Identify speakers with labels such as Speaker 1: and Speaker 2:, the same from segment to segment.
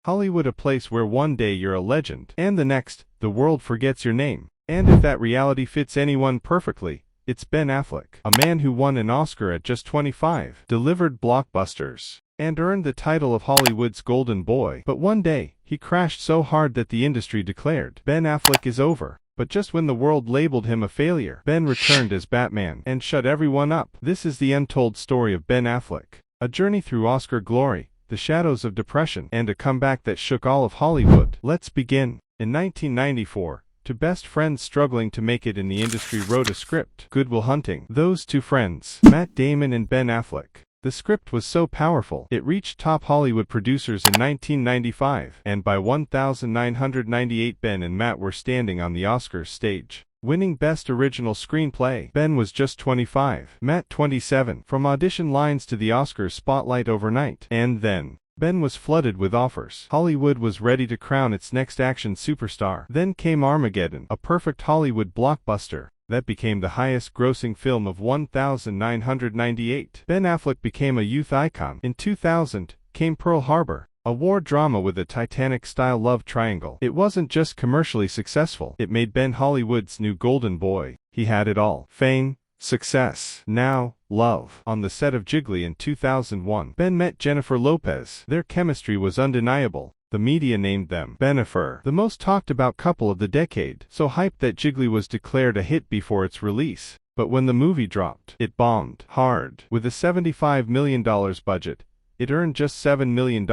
Speaker 1: Hollywood, a place where one day you're a legend, and the next, the world forgets your name. And if that reality fits anyone perfectly, it's Ben Affleck, a man who won an Oscar at just 25, delivered blockbusters, and earned the title of Hollywood's golden boy. But one day, he crashed so hard that the industry declared, Ben Affleck is over. But just when the world labeled him a failure, Ben returned as Batman and shut everyone up. This is the untold story of Ben Affleck, a journey through Oscar glory, the shadows of depression, and a comeback that shook all of Hollywood. Let's begin. In 1994, two best friends struggling to make it in the industry wrote a script, Good Will Hunting. Those two friends, Matt Damon and Ben Affleck. The script was so powerful, it reached top Hollywood producers in 1995, and by 1998 Ben and Matt were standing on the Oscars stage, winning Best Original Screenplay. Ben was just 25, Matt 27, from audition lines to the Oscars spotlight overnight. And then, Ben was flooded with offers. Hollywood was ready to crown its next action superstar. Then came Armageddon, a perfect Hollywood blockbuster that became the highest-grossing film of 1998. Ben Affleck became a youth icon. In 2000, came Pearl Harbor, a war drama with a Titanic-style love triangle. It wasn't just commercially successful, it made Ben Hollywood's new golden boy. He had it all: fame, success, now, love. On the set of Jiggly in 2001, Ben met Jennifer Lopez. Their chemistry was undeniable. The media named them Benifer, the most talked about couple of the decade, so hyped that Jiggly was declared a hit before its release. But when the movie dropped, it bombed hard. With a $75 million budget, it earned just $7 million,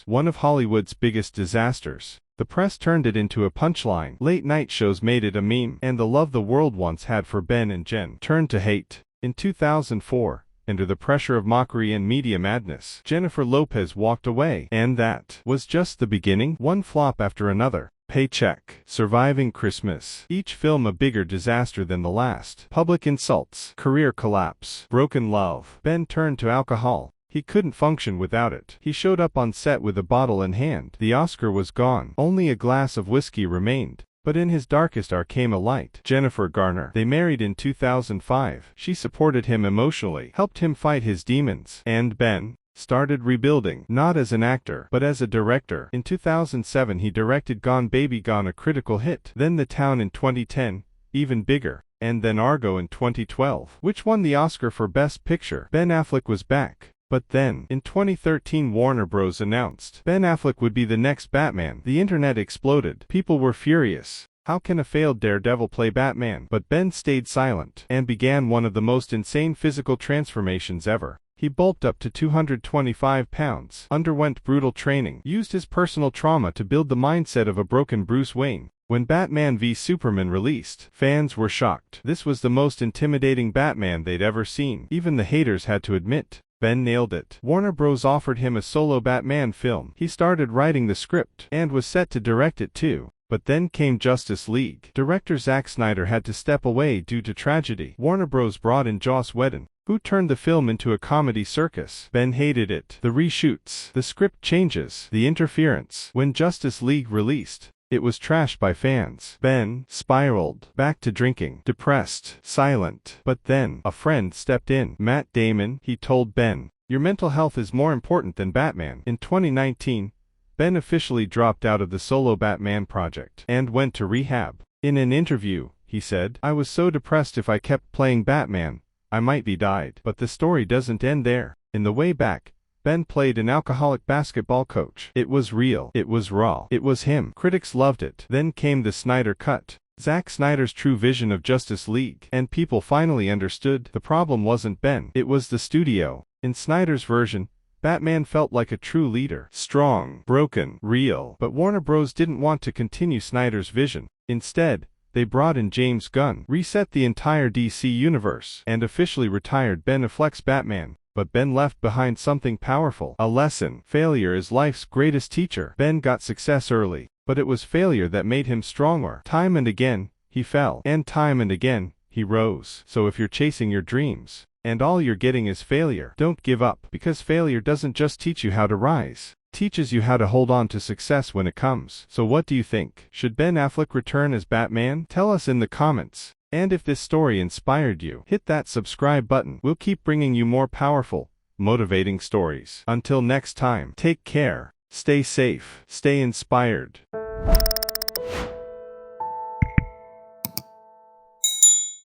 Speaker 1: one of Hollywood's biggest disasters. The press turned it into a punchline, late-night shows made it a meme, and the love the world once had for Ben and Jen turned to hate. In 2004, under the pressure of mockery and media madness, Jennifer Lopez walked away, and that was just the beginning. One flop after another. Paycheck, Surviving Christmas, each film a bigger disaster than the last. Public insults, career collapse, broken love. Ben turned to alcohol. He couldn't function without it. He showed up on set with a bottle in hand. The Oscar was gone. Only a glass of whiskey remained. But in his darkest hour came a light. Jennifer Garner. They married in 2005. She supported him emotionally, helped him fight his demons. And Ben started rebuilding, not as an actor, but as a director. In 2007 he directed Gone Baby Gone, a critical hit. Then The Town in 2010, even bigger. And then Argo in 2012, which won the Oscar for Best Picture. Ben Affleck was back. But then, in 2013 Warner Bros. Announced Ben Affleck would be the next Batman. The internet exploded. People were furious. How can a failed daredevil play Batman? But Ben stayed silent, and began one of the most insane physical transformations ever. He bulked up to 225 pounds, underwent brutal training, used his personal trauma to build the mindset of a broken Bruce Wayne. When Batman v Superman released, fans were shocked. This was the most intimidating Batman they'd ever seen. Even the haters had to admit, Ben nailed it. Warner Bros. Offered him a solo Batman film. He started writing the script, and was set to direct it too. But then came Justice League. Director Zack Snyder had to step away due to tragedy. Warner Bros. Brought in Joss Whedon, who turned the film into a comedy circus. Ben hated it. The reshoots, the script changes, the interference. When Justice League released, it was trashed by fans. Ben spiraled back to drinking, depressed, silent. But then, a friend stepped in. Matt Damon. He told Ben, "Your mental health is more important than Batman." In 2019, Ben officially dropped out of the solo Batman project, and went to rehab. In an interview, he said, "I was so depressed if I kept playing Batman, I might be died." But the story doesn't end there. In the way back, Ben played an alcoholic basketball coach. It was real. It was raw. It was him. Critics loved it. Then came the Snyder Cut, Zack Snyder's true vision of Justice League. And people finally understood. The problem wasn't Ben. It was the studio. In Snyder's version, Batman felt like a true leader. Strong, broken, real. But Warner Bros. Didn't want to continue Snyder's vision. Instead, they brought in James Gunn, reset the entire DC universe, and officially retired Ben Affleck's Batman. But Ben left behind something powerful. A lesson. Failure is life's greatest teacher. Ben got success early, but it was failure that made him stronger. Time and again, he fell. And time and again, he rose. So if you're chasing your dreams, and all you're getting is failure, don't give up. Because failure doesn't just teach you how to rise. It teaches you how to hold on to success when it comes. So what do you think? Should Ben Affleck return as Batman? Tell us in the comments. And if this story inspired you, hit that subscribe button. We'll keep bringing you more powerful, motivating stories. Until next time, take care. Stay safe, stay inspired.